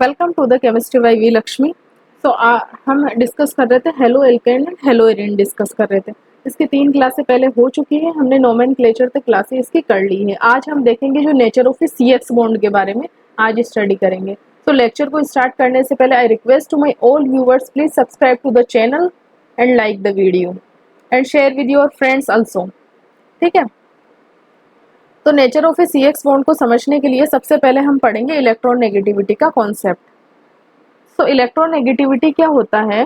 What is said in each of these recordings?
Welcome to the chemistry by V Lakshmi. So हम discuss कर रहे थे haloalkane and haloarene discuss कर रहे थे। इसकी 3 क्लासें पहले हो चुकी है, हमने नोमेनक्लेचर तक क्लासें इसकी कर ली है। आज हम देखेंगे जो नेचर ऑफ CX बॉन्ड के बारे में आज स्टडी करेंगे। तो लेक्चर को स्टार्ट करने से पहले I request to my all viewers, please subscribe to the channel and like the video and share with your friends also. ठीक है, तो नेचर ऑफ CX बॉन्ड को समझने के लिए सबसे पहले हम पढ़ेंगे इलेक्ट्रोनेगेटिविटी का कॉन्सेप्ट। सो इलेक्ट्रोनेगेटिविटी क्या होता है?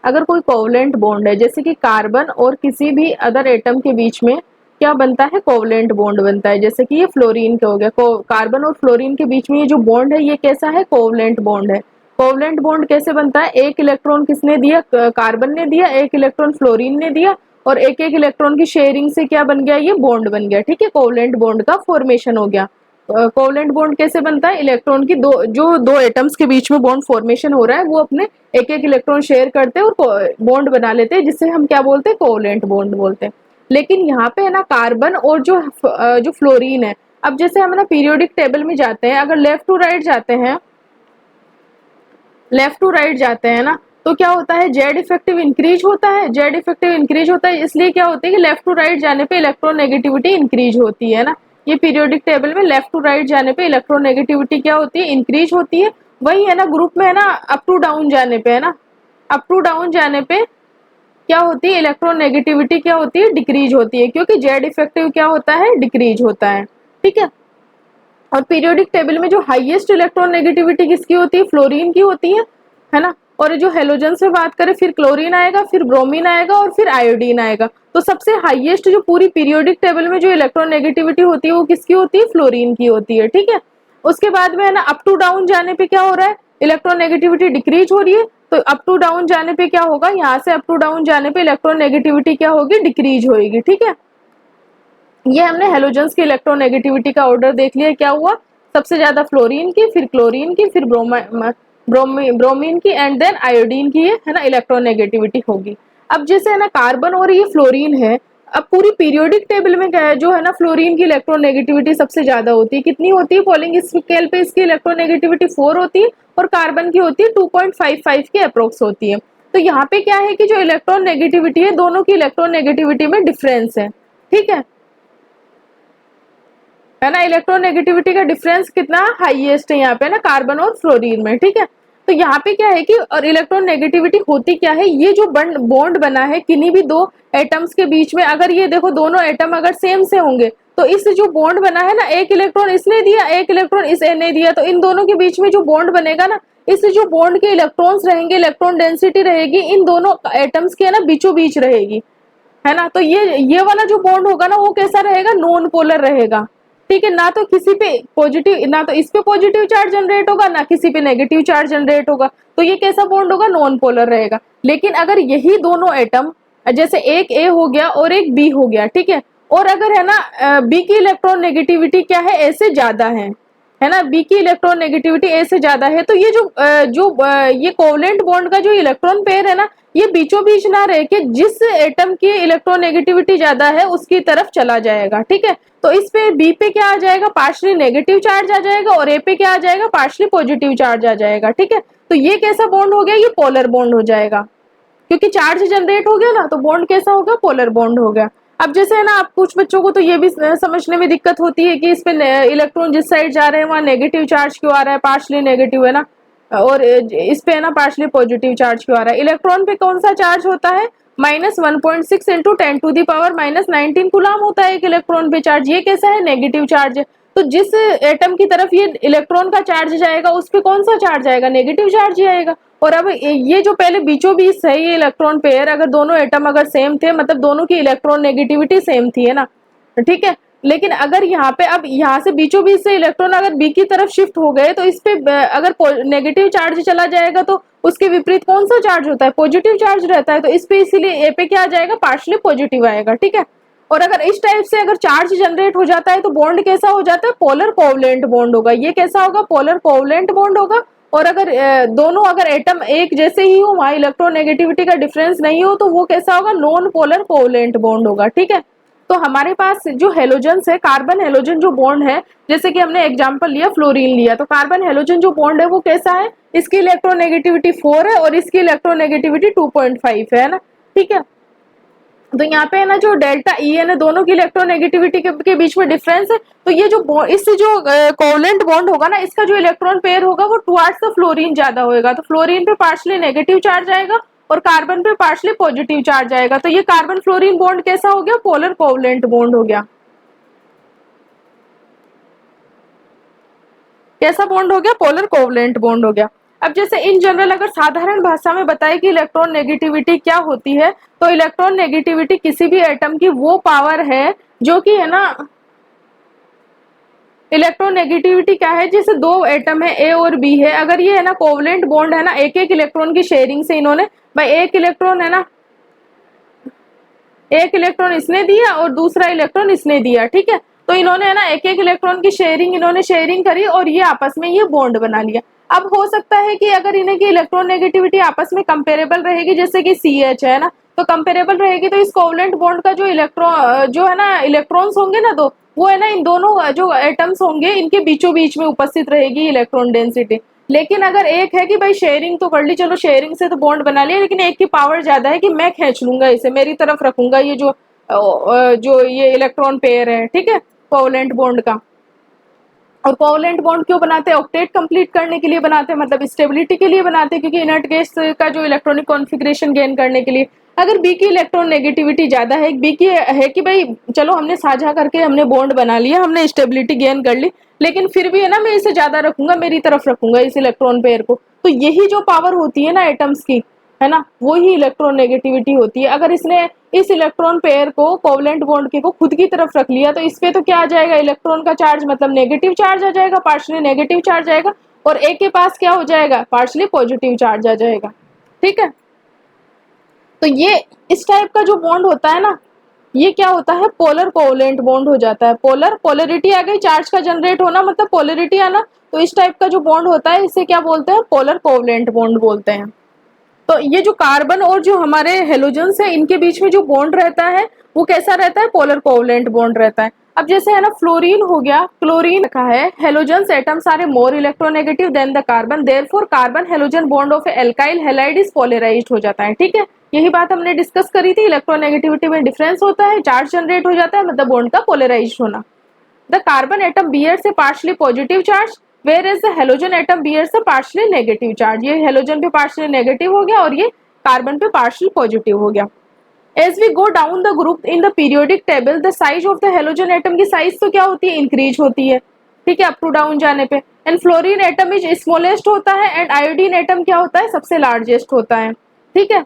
अगर कोई कोवलेंट बॉन्ड है, जैसे कि कार्बन और किसी भी अदर एटम के बीच में क्या बनता है? कोवलेंट बॉन्ड बनता है। जैसे कि ये फ्लोरीन का हो गया, कार्बन और फ्लोरीन के बीच में ये जो बॉन्ड है ये कैसा है? कोवलेंट बॉन्ड है। कोवलेंट बॉन्ड कैसे बनता है? एक इलेक्ट्रॉन किसने दिया? कार्बन ने दिया, एक इलेक्ट्रॉन फ्लोरीन ने दिया और एक एक इलेक्ट्रॉन की शेयरिंग से क्या बन गया? ये बॉन्ड बन गया। ठीक है, कोवलेंट बॉन्ड का फॉर्मेशन हो गया। कोवलेंट बॉन्ड कैसे बनता है? इलेक्ट्रॉन की दो एटम्स के बीच में बॉन्ड फॉर्मेशन हो रहा है, वो अपने एक एक इलेक्ट्रॉन शेयर करते हैं और बॉन्ड बना लेते हैं, जिससे हम क्या बोलते हैं? कोवलेंट बॉन्ड बोलते हैं। लेकिन यहाँ पे है ना कार्बन और जो फ्लोरीन है, अब जैसे हम ना पीरियोडिक टेबल में जाते हैं, अगर लेफ्ट टू राइट जाते हैं ना, तो क्या होता है? जेड इफेक्टिव इंक्रीज होता है। इसलिए क्या होता है कि लेफ्ट टू राइट जाने पे इलेक्ट्रोनेगेटिविटी इंक्रीज होती है ना। ये पीरियोडिक टेबल में लेफ्ट टू राइट जाने पे इलेक्ट्रोनेगेटिविटी क्या होती है? इंक्रीज होती है। वही है ना ग्रुप में है ना अप टू डाउन जाने पे क्या होती है? इलेक्ट्रोनेगेटिविटी क्या होती है? डिक्रीज होती है, क्योंकि जेड इफेक्टिव क्या होता है? डिक्रीज होता है। ठीक है, और पीरियोडिक टेबल में जो हाईएस्ट इलेक्ट्रोनेगेटिविटी किसकी होती है? फ्लोरीन की होती है ना। और जो हेलोजन से बात करें, फिर क्लोरीन आएगा, फिर ब्रोमीन आएगा और फिर आयोडीन आएगा। तो सबसे हाईएस्ट जो पूरी पीरियोडिक टेबल में जो इलेक्ट्रोनेगेटिविटी होती है वो किसकी होती है? फ्लोरीन की होती है। ठीक है, उसके बाद में है ना अप टू डाउन जाने पे क्या हो रहा है? इलेक्ट्रोनेगेटिविटी डिक्रीज हो रही है। तो अप टू डाउन जाने पे क्या होगा? यहाँ से अप टू डाउन जाने पे इलेक्ट्रोनेगेटिविटी क्या होगी? डिक्रीज होगी। ठीक है, ये हमने हेलोजन्स की इलेक्ट्रोनेगेटिविटी का ऑर्डर देख लिया। क्या हुआ? सबसे ज्यादा फ्लोरीन की, फिर क्लोरीन की, फिर ब्रोमीन की एंड देन आयोडीन की है ना इलेक्ट्रोनेगेटिविटी होगी। अब जैसे है ना कार्बन और ये फ्लोरीन है, अब पूरी पीरियोडिक टेबल में क्या है? जो है ना फ्लोरीन की इलेक्ट्रोनेगेटिविटी सबसे ज्यादा होती है। कितनी होती है? पॉलिंग स्केल पे इसकी इलेक्ट्रोनेगेटिविटी 4 होती है और कार्बन की होती है 2.55 के अप्रोक्स होती है। तो यहाँ पे क्या है कि जो इलेक्ट्रॉन नेगेटिविटी है, दोनों की इलेक्ट्रॉन नेगेटिविटी में डिफरेंस है। ठीक है ना, इलेक्ट्रोनेगेटिविटी का डिफरेंस कितना हाईएस्ट है यहाँ पे ना कार्बन और फ्लोरीन में। ठीक है, तो यहाँ पे क्या है कि और इलेक्ट्रॉन नेगेटिविटी होती क्या है? ये जो बॉन्ड बना है किन्हीं भी दो एटम्स के बीच में, अगर ये देखो दोनों एटम अगर सेम से होंगे तो इस जो बॉन्ड बना है ना, एक इलेक्ट्रॉन इसने दिया, एक इलेक्ट्रॉन इस ने दिया, तो इन दोनों के बीच में जो बॉन्ड बनेगा ना, इस जो बॉन्ड के इलेक्ट्रॉन्स रहेंगे, इलेक्ट्रॉन डेंसिटी रहेगी इन दोनों एटम्स के ना बीचों बीच रहेगी, है ना। तो ये वाला जो बॉन्ड होगा ना वो कैसा रहेगा? नॉन पोलर रहेगा। ठीक है, ना तो किसी पे पॉजिटिव, ना तो इस पे पॉजिटिव चार्ज जनरेट होगा, ना किसी पे नेगेटिव चार्ज जनरेट होगा। तो ये कैसा बॉन्ड होगा? नॉन पोलर रहेगा। लेकिन अगर यही दोनों एटम, जैसे एक ए हो गया और एक बी हो गया, ठीक है, और अगर है ना बी की इलेक्ट्रॉन नेगेटिविटी क्या है? ए से ज्यादा है ना, बी की इलेक्ट्रॉन नेगेटिविटी ए से ज्यादा है, तो ये ये कोवलेंट बॉन्ड का जो इलेक्ट्रॉन पेयर है ना, ये बीचों बीच ना रह के जिस एटम की इलेक्ट्रॉन नेगेटिविटी ज्यादा है उसकी तरफ चला जाएगा। ठीक है, तो इस पे बी पे क्या आ जाएगा? पार्शली नेगेटिव चार्ज आ जाएगा और ए पे क्या आ जाएगा? पार्शली पॉजिटिव चार्ज आ जाएगा। ठीक है, तो ये कैसा बॉन्ड हो गया? ये पोलर बॉन्ड हो जाएगा, क्योंकि चार्ज जनरेट हो गया ना, तो बॉन्ड कैसा होगा? पोलर बॉन्ड हो गया। अब जैसे है ना, आप कुछ बच्चों को तो ये भी समझने में दिक्कत होती है कि इस पे इलेक्ट्रॉन जिस साइड जा रहे हैं वहां नेगेटिव चार्ज क्यों आ रहा है? पार्शली नेगेटिव है ना, और इस पे है ना पार्शली पॉजिटिव चार्ज क्यों आ रहा है? इलेक्ट्रॉन पे कौन सा चार्ज होता है? -1.6 इंटू 10⁻⁻19 कूलम होता है एक इलेक्ट्रॉन पे चार्ज। ये कैसा है? नेगेटिव चार्ज है। तो जिस एटम की तरफ ये इलेक्ट्रॉन का चार्ज जाएगा उस पे कौन सा चार्ज आएगा? नेगेटिव चार्ज ही आएगा। और अब ये जो पहले बीचों बीच है ये इलेक्ट्रॉन पेयर, अगर दोनों एटम अगर सेम थे, मतलब दोनों की इलेक्ट्रॉन नेगेटिविटी सेम थी, है ना। ठीक है, लेकिन अगर यहाँ पे अब यहाँ से बीचों बीच से इलेक्ट्रॉन अगर बी की तरफ शिफ्ट हो गए तो इस पे अगर नेगेटिव चार्ज चला जाएगा तो उसके विपरीत कौन सा चार्ज होता है? पॉजिटिव चार्ज रहता है। तो इस पे इसीलिए ए पे क्या आ जाएगा? पार्शली पॉजिटिव आएगा। ठीक है, और अगर इस टाइप से अगर चार्ज जनरेट हो जाता है तो बॉन्ड कैसा हो जाता है? पोलर कोवलेंट बॉन्ड होगा। ये कैसा होगा? पोलर कोवलेंट बॉन्ड होगा। और अगर दोनों अगर एटम एक जैसे ही हो, वहां इलेक्ट्रोनेगेटिविटी का डिफरेंस नहीं हो, तो वो कैसा होगा? नॉन पोलर कोवलेंट बॉन्ड होगा। ठीक है, तो हमारे पास जो हेलोजन है, कार्बन हेलोजन जो बॉन्ड है, जैसे कि हमने एग्जांपल लिया फ्लोरीन लिया, तो कार्बन हेलोजन जो बॉन्ड है वो कैसा है, इसकी इलेक्ट्रोनेगेटिविटी 4 है और इसकी इलेक्ट्रोनेगेटिविटी 2.5 है ना, ठीक है। तो यहाँ पे है ना जो डेल्टा ई है ना, दोनों की इलेक्ट्रोनेगेटिविटी के बीच में डिफरेंस है। तो ये जो इससे जो कोवलेंट बॉन्ड होगा ना, इसका जो इलेक्ट्रॉन पेयर होगा वो टुवर्ड्स द फ्लोरीन ज्यादा होगा। तो फ्लोरीन पे पार्शियली नेगेटिव चार्ज आएगा और कार्बन पे पार्शियली पॉजिटिव चार्ज आएगा। तो ये कार्बन फ्लोरीन बॉन्ड कैसा हो गया, पोलर कोवलेंट बॉन्ड हो गया। कैसा बॉन्ड हो गया, पोलर कोवलेंट बॉन्ड हो गया। अब जैसे इन जनरल अगर साधारण भाषा में बताए कि इलेक्ट्रॉन नेगेटिविटी क्या होती है, तो इलेक्ट्रॉन नेगेटिविटी किसी भी एटम की वो पावर है जो कि है ना, इलेक्ट्रॉन नेगेटिविटी क्या है, जैसे दो एटम है ए और बी है, अगर ये है ना कोवलेंट बॉन्ड है ना, एक एक इलेक्ट्रॉन की शेयरिंग से इन्होंने, भाई एक इलेक्ट्रॉन है ना, एक इलेक्ट्रॉन इसने दिया और दूसरा इलेक्ट्रॉन इसने दिया, ठीक है। तो इन्होंने है ना एक एक इलेक्ट्रॉन की शेयरिंग करी और ये आपस में ये बॉन्ड बना लिया। अब हो सकता है कि अगर इन्हें की इलेक्ट्रॉन नेगेटिविटी आपस में कंपेरेबल रहेगी, जैसे कि CH है ना, तो कंपेरेबल रहेगी, तो इस कोवलेंट बॉन्ड का जो इलेक्ट्रॉन जो है ना इलेक्ट्रॉन्स होंगे ना, तो वो है ना इन दोनों जो एटम्स होंगे इनके बीचों बीच में उपस्थित रहेगी इलेक्ट्रॉन डेंसिटी। लेकिन अगर एक है कि भाई शेयरिंग तो कर ली, चलो शेयरिंग से तो बॉन्ड बना लिया, लेकिन एक की पावर ज्यादा है कि मैं खींच लूंगा इसे, मेरी तरफ रखूंगा ये जो ये इलेक्ट्रॉन पेयर है, ठीक है, कोवलेंट बॉन्ड का। और कोवलेंट बॉन्ड क्यों बनाते हैं, ऑक्टेट कंप्लीट करने के लिए बनाते हैं, मतलब स्टेबिलिटी के लिए बनाते हैं, क्योंकि इनर्ट गैस का जो इलेक्ट्रॉनिक कॉन्फ़िगरेशन गेन करने के लिए। अगर बी की इलेक्ट्रॉन नेगेटिविटी ज्यादा है, बी की है कि भाई चलो हमने साझा करके हमने बॉन्ड बना लिया, हमने स्टेबिलिटी गेन कर ली, लेकिन फिर भी है ना मैं इसे ज्यादा रखूंगा, मेरी तरफ रखूंगा इस इलेक्ट्रॉन पेयर को। तो यही जो पावर होती है ना एटम्स की, है ना, वो ही इलेक्ट्रॉन नेगेटिविटी होती है। अगर इसने इस इलेक्ट्रॉन पेयर को कोवलेंट बॉन्ड के को खुद की तरफ रख लिया, तो इस पे तो क्या आ जाएगा, इलेक्ट्रॉन का चार्ज मतलब नेगेटिव चार्ज आ जाएगा, पार्शियली नेगेटिव चार्ज आएगा, और ए के पास क्या हो जाएगा, पार्शियली पॉजिटिव चार्ज आ जाएगा, ठीक है। तो ये इस टाइप का जो बॉन्ड होता है ना, ये क्या होता है, पोलर कोवलेंट बॉन्ड हो जाता है। पोलरिटी आ गई, चार्ज का जनरेट होना मतलब पोलरिटी आना, तो इस टाइप का जो बॉन्ड होता है इसे क्या बोलते हैं, पोलर कोवलेंट बॉन्ड बोलते हैं। तो ये जो कार्बन और जो हमारे हेलोजन्स है इनके बीच में जो बॉन्ड रहता है वो कैसा रहता है, पोलर कोवलेंट बॉन्ड रहता है। अब जैसे है ना फ्लोरीन हो गया, क्लोरीन रखा है, halogens atoms are more electronegative than the carbon, therefore carbon halogen bond of alkyl halide is polarised हो जाता है, ठीक है। यही बात हमने डिस्कस करी थी, इलेक्ट्रोनेगेटिविटी में डिफरेंस होता है, चार्ज जनरेट हो जाता है, मतलब बॉन्ड का पोलराइज्ड होना। The carbon atom bears a partially positive charge whereas the halogen atom bears a partially negative charge। ये हेलोजन पे पार्शियली नेगेटिव हो गया और ये कार्बन पे पार्शियल पॉजिटिव हो गया। As we go down the group in the periodic table, the size of the halogen atom की साइज तो क्या होती है, इंक्रीज होती है, ठीक है, अप टू डाउन जाने पे। And fluorine atom is smallest होता है एंड आयोडीन एटम क्या होता है, सबसे लार्जेस्ट होता है, ठीक है।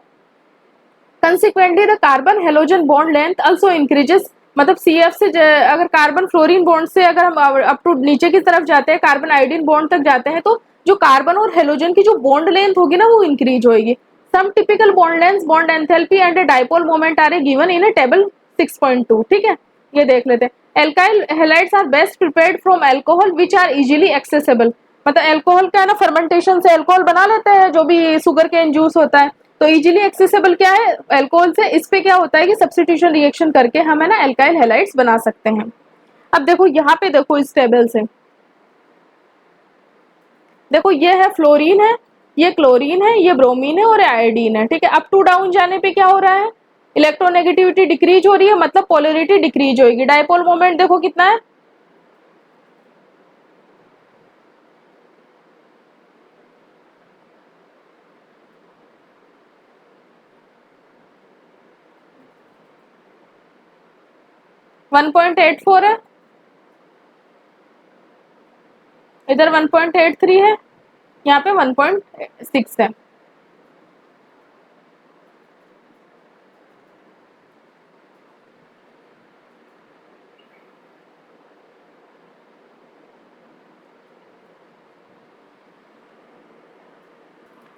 Consequently, the carbon halogen bond length also increases, मतलब CF से अगर कार्बन फ्लोरीन बॉन्ड से अगर हम अप टू नीचे की तरफ जाते हैं, कार्बन आयोडीन बॉन्ड तक जाते हैं, तो जो कार्बन और हेलोजन की जो बॉन्ड लेंथ होगी ना वो इंक्रीज होगी। Some typical bond length, bond enthalpy and dipole moment are given in a table 6.2, ठीक है। ये देख लेते हैं। Alkyl halides are best prepared from alcohol which are easily accessible, मतलब अल्कोहल का है ना फर्मेंटेशन से अल्कोहल बना लेते हैं, जो भी शुगर केन जूस होता है, तो इजीली एक्सेसिबल क्या है, अल्कोहल से। इस पे क्या होता है कि सब्स्टिट्यूशन रिएक्शन करके हम है ना एल्काइल हैलाइड्स बना सकते हैं। अब देखो यहाँ पे देखो इस टेबल से, देखो ये है फ्लोरीन है, ये क्लोरीन है, ये ब्रोमीन है और आयोडीन है, ठीक है। अप टू डाउन जाने पे क्या हो रहा है, इलेक्ट्रोनेगेटिविटी डिक्रीज हो रही है, मतलब पोलरिटी डिक्रीज होगी। डाइपोल मोमेंट देखो कितना है, 1.84 है, इधर 1.83 है, यहाँ पे 1.6 है।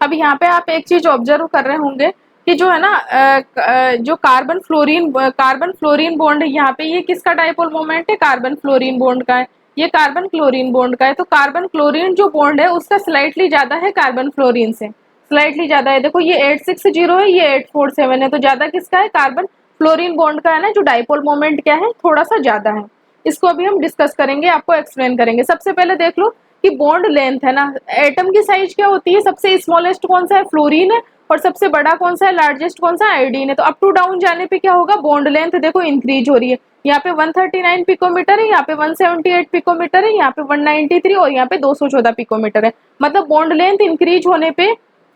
अब यहाँ पे आप एक चीज ऑब्जर्व कर रहे होंगे कि जो है ना जो कार्बन फ्लोरीन बॉन्ड है, यहाँ पे ये किसका डाइपोल मोमेंट है, कार्बन फ्लोरीन बॉन्ड का है, ये कार्बन क्लोरीन बॉन्ड का है। तो कार्बन क्लोरीन जो बॉन्ड है उसका स्लाइटली ज्यादा है कार्बन फ्लोरीन से, स्लाइटली ज्यादा है। देखो ये 860 है, ये 847 है, तो ज्यादा किसका है, कार्बन फ्लोरीन बॉन्ड का है ना जो डाइपोल मोमेंट क्या है, थोड़ा सा ज्यादा है। इसको अभी हम डिस्कस करेंगे, आपको एक्सप्लेन करेंगे। सबसे पहले देख लो कि बॉन्ड लेंथ है ना, एटम की साइज क्या होती है, सबसे स्मॉलेस्ट कौन सा है, फ्लोरीन है, और सबसे बड़ा कौन सा है, लार्जेस्ट कौन सा, आयोडीन है। तो अप टू डाउन जाने पे क्या होगा, बॉन्ड लेंथ देखो इंक्रीज हो रही है। यहाँ पे 139 पिकोमीटर है, यहाँ पे 178 पिकोमीटर है, यहाँ पे 193 और यहाँ पे 214 पिकोमीटर है। मतलब बॉन्ड लेंथ इंक्रीज होने पे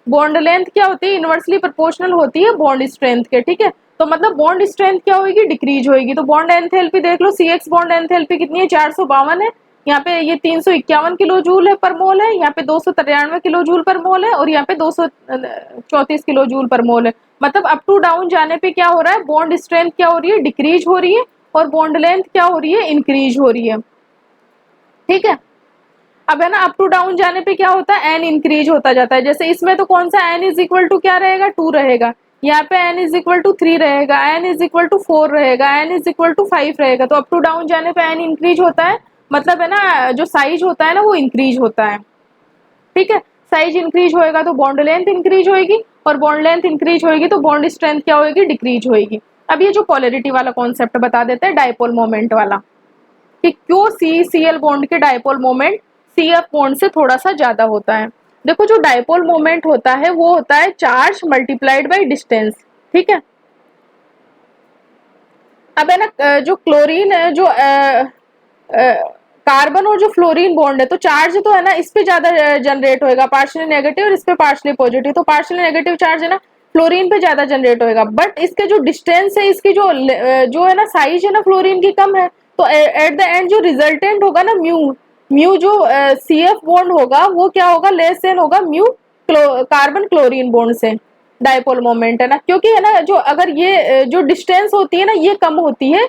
बॉन्ड लेंथ क्या होती है, इनवर्सली प्रोपोर्शनल होती है बॉन्ड स्ट्रेंथ के, ठीक है। तो मतलब बॉन्ड स्ट्रेंथ क्या होगी, डिक्रीज होगी। तो बॉन्ड एंथैल्पी देख लो, CX बॉन्ड एंथैल्पी कितनी है, 452 है। यहाँ पे ये 351 किलो जूल है पर मोल है, यहाँ पे 293 किलो जूल पर मोल है, और यहाँ पे 234 किलो जूल पर मोल है। मतलब अप टू डाउन जाने पे क्या हो रहा है, बॉन्ड स्ट्रेंथ क्या हो रही है, डिक्रीज हो रही है, और बॉन्ड लेंथ क्या हो रही है, इंक्रीज हो रही है, ठीक है। अब है ना अप टू डाउन जाने पे क्या होता है, एन इंक्रीज होता जाता है। जैसे इसमें तो कौन सा एन इज इक्वल टू क्या रहेगा, 2 रहेगा, यहाँ पे एन इज इक्वल टू 3 रहेगा, एन इज इक्वल टू 4 रहेगा, एन इज इक्वल टू 5 रहेगा। तो अप टू डाउन जाने पे एन इंक्रीज होता है, मतलब है ना जो साइज होता है ना वो इंक्रीज होता है, ठीक है। साइज इंक्रीज होएगा तो बॉन्ड लेंथ इंक्रीज होएगी, और बॉन्ड लेंथ इंक्रीज होएगी तो बॉन्ड स्ट्रेंथ क्या होएगी, डिक्रीज होएगी। अब ये जो पोलैरिटी वाला कॉन्सेप्ट बता देते हैं, डाइपोल मोमेंट वाला, कि क्यों CCl बॉन्ड के डाइपोल मोमेंट CF बॉन्ड से थोड़ा सा ज्यादा होता है। देखो जो डाइपोल मोमेंट होता है वो होता है चार्ज मल्टीप्लाइड बाय डिस्टेंस, ठीक है। अब है ना जो क्लोरीन है, जो कार्बन और जो फ्लोरीन बॉन्ड है, तो चार्ज तो है ना इस पे ज्यादा जनरेट होएगा, पार्शियली नेगेटिव, और इस पे पार्शियली पॉजिटिव। तो पार्शियली नेगेटिव चार्ज है ना फ्लोरीन पे ज्यादा जनरेट होएगा, बट इसके जो डिस्टेंस है, इसकी जो है ना साइज है ना फ्लोरीन की कम है। तो एट द एंड जो रिजल्टेंट होगा ना म्यू, म्यू जो CF बॉन्ड होगा वो क्या होगा, लेस देन होगा म्यू कार्बन क्लोरीन बॉन्ड से। डाइपोल मोमेंट है ना, क्योंकि है ना जो अगर ये जो डिस्टेंस होती है ना ये कम होती है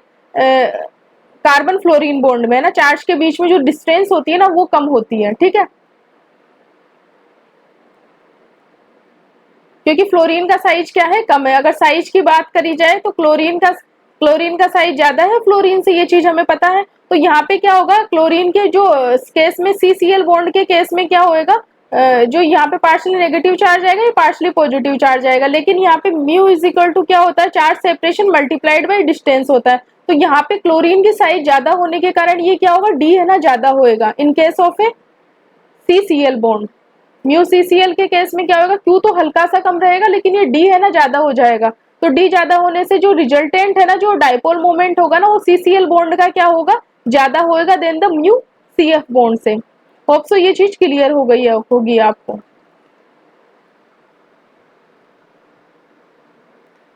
कार्बन फ्लोरीन बॉन्ड में, है ना चार्ज के बीच में जो डिस्टेंस होती है ना वो कम होती है, ठीक है। क्योंकि फ्लोरीन का साइज क्या है, कम है। अगर साइज की बात करी जाए तो क्लोरीन का साइज ज्यादा है फ्लोरीन से, ये चीज हमें पता है। तो यहाँ पे क्या होगा, क्लोरीन के जो केस में CCl बॉन्ड के केस में क्या होएगा, जो यहाँ पे पार्शियली नेगेटिव चार्ज आएगा, ये पार्शियली पॉजिटिव चार्ज आएगा। लेकिन यहाँ पे म्यू इज इक्वल टू क्या होता है, charge separation multiplied by distance होता है। तो यहाँ पे क्लोरीन की साइज ज्यादा होने के कारण ये क्या होगा, डी है ना ज्यादा होएगा in case of A CCl bond. Mu CCl के केस में क्या होगा, क्यू तो हल्का सा कम रहेगा, लेकिन ये डी है ना ज्यादा हो जाएगा। तो डी ज्यादा होने से जो रिजल्टेंट है ना, जो डाइपोल मोमेंट होगा ना, वो CCl बॉन्ड का क्या होगा, ज्यादा होएगा than the mu CF bond से। होप सो ये चीज क्लियर हो गई है, होगी आपको।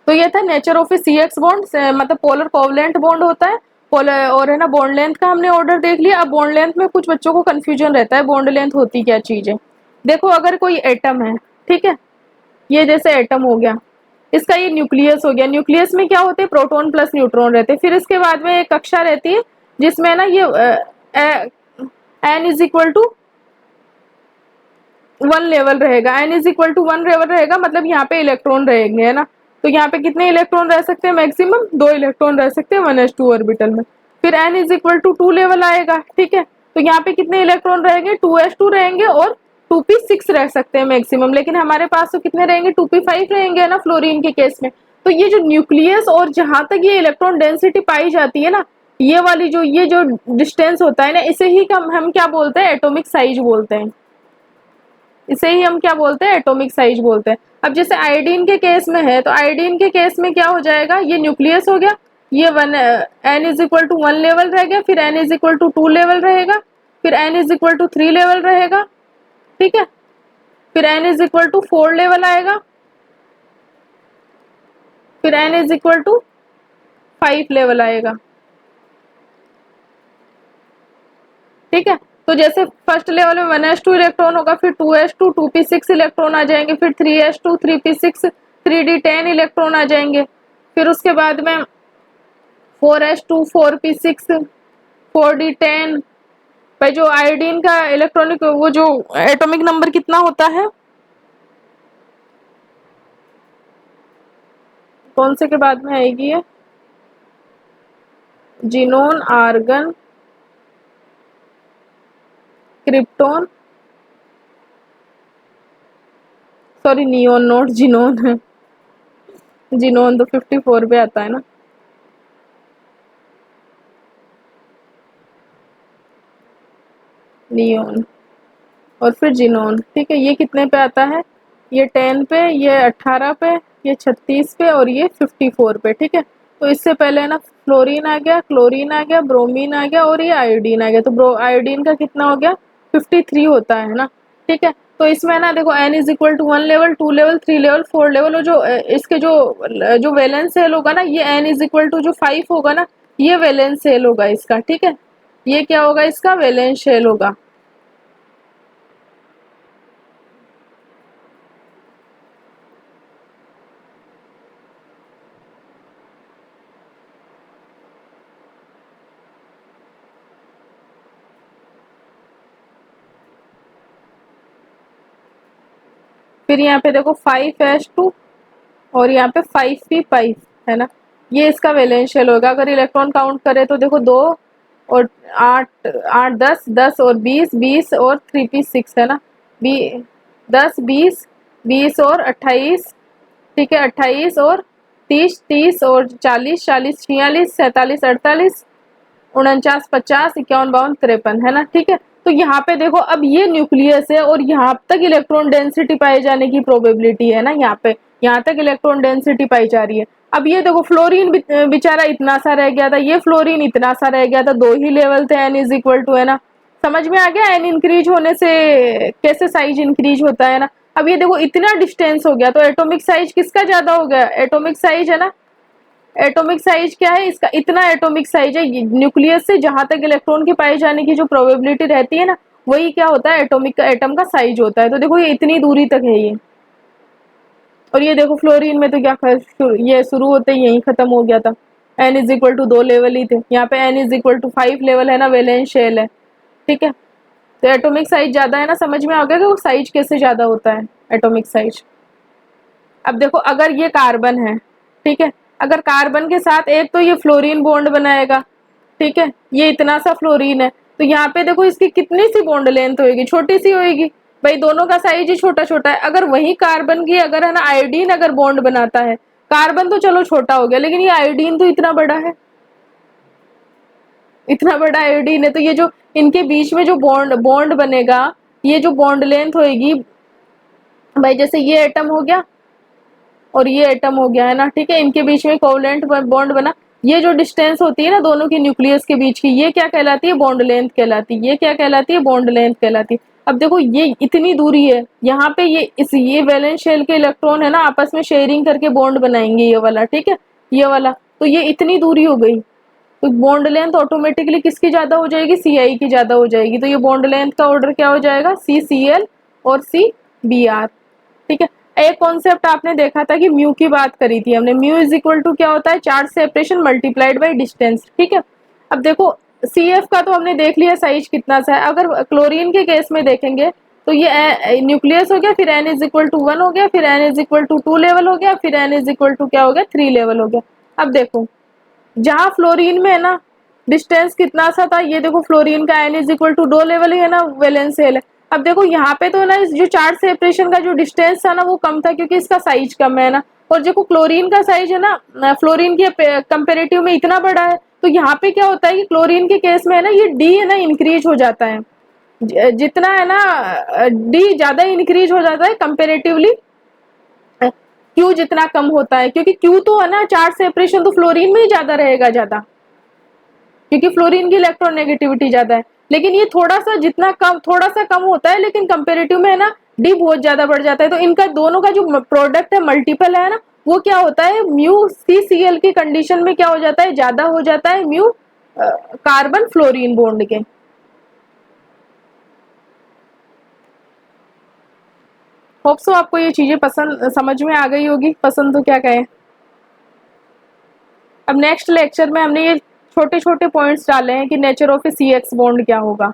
तो ये था nature of A CX bond, मतलब पोलर कोवलेंट बॉन्ड होता है। पोलर और है ना बॉन्ड लेंथ का हमने ऑर्डर देख लिया। अब बॉन्ड लेंथ में कुछ बच्चों को कंफ्यूजन रहता है, बॉन्ड लेंथ होती क्या चीज है। देखो अगर कोई एटम है, ठीक है, ये जैसे एटम हो गया, इसका ये न्यूक्लियस हो गया। न्यूक्लियस में क्या होते हैं, प्रोटॉन प्लस न्यूट्रॉन रहते हैं। फिर इसके बाद में एक कक्षा रहती है जिसमें ना ये n is equal to 1 level रहेगा, n is equal to 1 level रहेगा, मतलब यहाँ पे इलेक्ट्रॉन रहेंगे, है ना। तो यहाँ पे कितने इलेक्ट्रॉन रह सकते हैं, मैक्सिमम 2 इलेक्ट्रॉन रह सकते हैं 1s2 ऑर्बिटल में। फिर n is equal to 2 level आएगा, ठीक है। तो यहाँ पे कितने इलेक्ट्रॉन रहेंगे, 2s2 रहेंगे, और 2p6 रह सकते हैं मैक्सिमम। लेकिन हमारे पास तो कितने रहेंगे, 2p5 रहेंगे, है ना फ्लोरीन के केस में। तो ये जो न्यूक्लियस और जहां तक ये इलेक्ट्रॉन डेंसिटी पाई जाती है ना, ये वाली जो ये जो डिस्टेंस होता है ना, इसे ही हम क्या बोलते हैं, एटॉमिक साइज बोलते हैं। इसे ही हम क्या बोलते हैं, एटॉमिक साइज बोलते हैं। अब जैसे आयोडीन के केस में है, तो आयोडीन के केस में क्या हो जाएगा, ये न्यूक्लियस हो गया, ये one n is equal to 1 level रह गया, फिर n is equal to 2 level रहेगा, फिर n is equal to 3 level रहेगा, ठीक है। फिर n is equal to 4 level आएगा, फिर n is equal to 5 level आएगा, ठीक है। तो जैसे फर्स्ट लेवल में 1s2 इलेक्ट्रॉन होगा, फिर 2s2 2p6 इलेक्ट्रॉन आ जाएंगे, फिर 3s2 3p6 3d10 इलेक्ट्रॉन आ जाएंगे, फिर उसके बाद में 4s2 4p6 4d10। भाई जो आयोडीन का इलेक्ट्रॉनिक वो जो एटॉमिक नंबर कितना होता है, कौन से के बाद में आएगी ये, xenon argon krypton, sorry neon not xenon है, जिनोन तो 54 पे आता है ना। नियोन और फिर जिनोन, ठीक है। ये कितने पे आता है? ये 10 पे, ये 18 पे, ये 36 पे और ये 54 पे, ठीक है। तो इससे पहले है ना फ्लोरीन आ गया, क्लोरीन आ गया, ब्रोमीन आ गया और ये आयोडीन आ गया। तो आयोडीन का कितना हो गया? 53 होता है ना, ठीक है। तो इसमें ना देखो n is equal to 1 level, 2 level, 3 level, 4 level, और जो इसके जो वैलेंस सेल होगा ना, ये n इज इक्वल टू जो 5 होगा ना, ये वैलेंस सेल होगा इसका, ठीक है। ये क्या होगा? इसका वैलेंस शेल होगा। फिर यहाँ पे देखो 5s2 और यहाँ पे 5p5 है ना, ये इसका वैलेंशियल होगा। अगर इलेक्ट्रॉन काउंट करें तो देखो 2 और 8, 8 10, 10 और 20, 20 और 3p6 है ना, 10, 20, 20 और 28, ठीक है, 28 और 30, 30 और 40, 40, 46, 47, 48, 49, 50, 51, 52, 53 है ना, ठीक है। तो यहाँ पे देखो अब ये न्यूक्लियस है और यहाँ तक इलेक्ट्रॉन डेंसिटी पाए जाने की प्रोबेबिलिटी है ना, यहाँ तक इलेक्ट्रॉन डेंसिटी पाई जा रही है। अब ये देखो फ्लोरीन बेचारा इतना सा रह गया था, ये फ्लोरीन इतना सा रह गया था, 2 ही लेवल थे, n इज इक्वल टू, है ना। समझ में आ गया n इंक्रीज होने से कैसे साइज इंक्रीज होता है ना। अब ये देखो इतना डिस्टेंस हो गया तो एटॉमिक साइज किसका ज्यादा हो गया? एटॉमिक साइज है ना, एटॉमिक साइज क्या है इसका? इतना एटॉमिक साइज है। न्यूक्लियस से जहां तक इलेक्ट्रॉन के पाए जाने की जो प्रोबेबिलिटी रहती है ना, वही क्या होता है? एटॉमिक का, एटम का साइज होता है। तो देखो ये इतनी दूरी तक है ये। और ये देखो फ्लोरीन में तो क्या ये शुरू होते ही यही खत्म हो गया था। n is equal to 2 level ही थे, यहाँ पे n is equal to 5 level है ना, वैलेंस शेल है, ठीक है। तो एटॉमिक साइज ज्यादा है ना, समझ में आ गया कि वो साइज कैसे ज्यादा होता है, एटॉमिक साइज। अब देखो अगर ये कार्बन है, ठीक है, अगर कार्बन के साथ एक तो ये फ्लोरीन बॉन्ड बनाएगा, ठीक है, ये इतना सा फ्लोरीन है, तो यहाँ पे देखो इसकी कितनी सी बॉन्ड लेंथ होगी? छोटी सी होगी भाई, दोनों का साइज ही छोटा छोटा है। अगर वही कार्बन की अगर है ना आयोडीन अगर बॉन्ड बनाता है, कार्बन तो चलो छोटा हो गया, लेकिन ये आयोडीन तो इतना बड़ा है, इतना बड़ा आयोडीन है। तो ये जो इनके बीच में जो बॉन्ड बॉन्ड बनेगा, ये जो बॉन्ड लेंथ होगी भाई, जैसे ये एटम हो गया और ये एटम हो गया, है ना, ठीक है, इनके बीच में कोवलेंट बॉन्ड बना। ये जो डिस्टेंस होती है ना दोनों की न्यूक्लियस के बीच की, ये क्या कहलाती है? बॉन्ड लेंथ कहलाती है। ये क्या कहलाती है? बॉन्ड लेंथ कहलाती है। अब देखो ये इतनी दूरी है, यहाँ पे ये वैलेंस शेल के इलेक्ट्रॉन है ना आपस में शेयरिंग करके बॉन्ड बनाएंगे, ये वाला, ठीक है, ये वाला। तो ये इतनी दूरी हो गई, तो बॉन्ड लेंथ ऑटोमेटिकली किसकी ज्यादा हो जाएगी? Ci की ज्यादा हो जाएगी। तो ये बॉन्ड लेंथ का ऑर्डर क्या हो जाएगा? CCl और CBr, ठीक है। एक कॉन्सेप्ट आपने देखा था कि म्यू की बात करी थी हमने, म्यू इज इक्वल टू क्या होता है? Charge separation multiplied by distance, ठीक है। अब देखो CF का तो हमने देख लिया साइज कितना सा है। अगर क्लोरीन के केस में देखेंगे तो ये न्यूक्लियस हो गया, फिर n इज इक्वल टू 1 हो गया, फिर n is equal to 2 level हो गया, फिर n इज इक्वल टू क्या हो गया? 3 लेवल हो गया। अब देखो जहां फ्लोरीन में है ना डिस्टेंस कितना सा था, ये देखो फ्लोरीन का n is equal to 2 level ही है ना, वैलेंस सेल है। अब देखो यहाँ पे तो ना इस जो चार्ज सेपरेशन का जो डिस्टेंस था ना वो कम था, क्योंकि इसका साइज कम है ना। और देखो क्लोरीन का साइज है ना फ्लोरीन के कंपेरेटिव में इतना बड़ा है, तो यहाँ पे क्या होता है कि क्लोरीन के केस में है ना ये डी है ना इंक्रीज हो जाता है। जितना है ना डी ज्यादा इंक्रीज हो जाता है कंपेरेटिवली क्यू जितना कम होता है, क्योंकि क्यू तो है ना चार्ज सेपरेशन तो फ्लोरीन में ही ज्यादा रहेगा, ज्यादा, क्योंकि फ्लोरीन की इलेक्ट्रोनेगेटिविटी ज्यादा है। लेकिन ये थोड़ा सा कम होता है, लेकिन कंपेरेटिव में है ना डी बहुत ज्यादा बढ़ जाता है। तो इनका दोनों का जो प्रोडक्ट है मल्टीपल है ना, वो क्या होता है? म्यू CCl की कंडीशन में क्या हो जाता है? ज्यादा हो जाता है म्यू कार्बन फ्लोरीन बॉन्ड के। होप सो आपको ये चीजें पसंद समझ में आ गई होगी, पसंद तो क्या कहें। अब नेक्स्ट लेक्चर में हमने ये छोटे छोटे पॉइंट्स डाले हैं कि nature of A CX bond क्या होगा।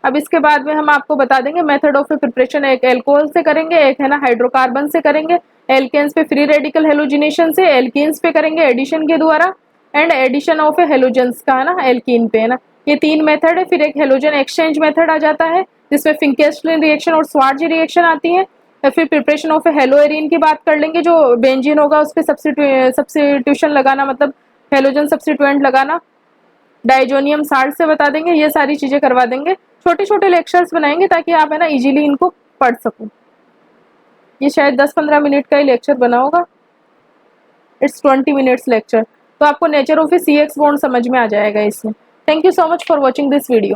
अब इसके बाद में हम आपको बता देंगे मेथड ऑफ ए प्रिपरेशन, एक एल्कोहल से करेंगे, एक है ना हाइड्रोकार्बन से करेंगे, एल्केन्स पे फ्री रेडिकल हेलोजिनेशन से, एल्कीन्स पे करेंगे एडिशन के द्वारा, and addition of a halogens का है ना एल्कीन पे, है ना। ये 3 मेथड है। फिर एक हेलोजन एक्सचेंज मेथड आ जाता है जिसमें फिंकेस्टलिन रिएक्शन और स्वार्ज रिएक्शन आती है। या फिर प्रिपरेशन ऑफ हेलोएरिन की बात कर लेंगे, जो बेंजीन होगा उस पर सब्स्टिट्यूशन लगाना, मतलब हेलोजन सब्स्टिट्यूएंट लगाना। डाइजोनियम साल्ट से बता देंगे, ये सारी चीज़ें करवा देंगे। छोटे छोटे लेक्चर्स बनाएंगे ताकि आप है ना इजीली इनको पढ़ सको। ये शायद 10-15 मिनट का ही लेक्चर बना होगा, इट्स 20 मिनट्स लेक्चर। तो आपको nature of A CX bond समझ में आ जाएगा इसमें। Thank you so much for watching this video.